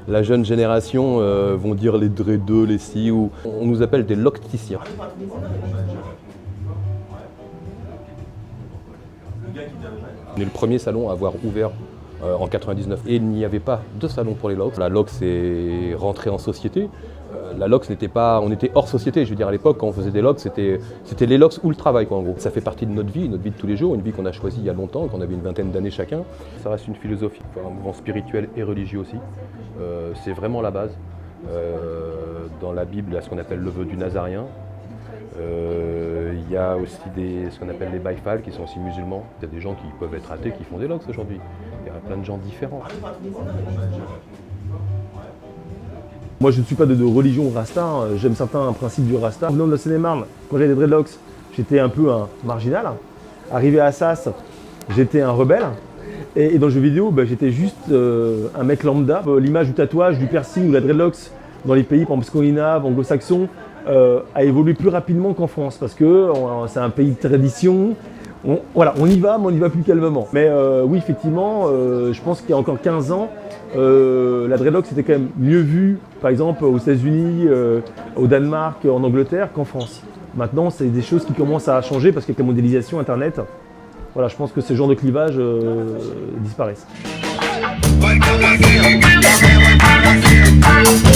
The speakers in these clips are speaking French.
La jeune génération vont dire les dreadeux, les si, ou on nous appelle des locticiens. On est le premier salon à avoir ouvert en 99 et il n'y avait pas de salon pour les LOX. La LOX est rentrée en société. La LOX n'était pas, on était hors société, je veux dire à l'époque quand on faisait des LOX, c'était les LOX ou le travail quoi en gros. Ça fait partie de notre vie de tous les jours, une vie qu'on a choisie il y a longtemps, qu'on avait une vingtaine d'années chacun. Ça reste une philosophie, un mouvement spirituel et religieux aussi. C'est vraiment la base. Dans la Bible, il y a ce qu'on appelle le vœu du Nazaréen. Il y a aussi ce qu'on appelle les Baïfal qui sont aussi musulmans. Il y a des gens qui peuvent être athées qui font des LOX aujourd'hui. Il y a plein de gens différents. Moi je ne suis pas de religion rasta, j'aime certains principes du rasta. En venant de la Seine-et-Marne, quand j'avais des dreadlocks, j'étais un peu un marginal. Arrivé à Assas, j'étais un rebelle. Et dans le jeu vidéo, j'étais juste un mec lambda. L'image du tatouage, du piercing ou de la dreadlocks dans les pays, par exemple scandinaves, anglo-saxons, a évolué plus rapidement qu'en France parce que c'est un pays de tradition. On y va, mais on y va plus calmement. Mais oui, effectivement, je pense qu'il y a encore 15 ans, la dreadlock c'était quand même mieux vu, par exemple aux États-Unis, au Danemark, en Angleterre qu'en France. Maintenant, c'est des choses qui commencent à changer parce qu'avec la mondialisation, Internet, voilà, je pense que ces genres de clivages disparaissent.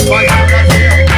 Bye.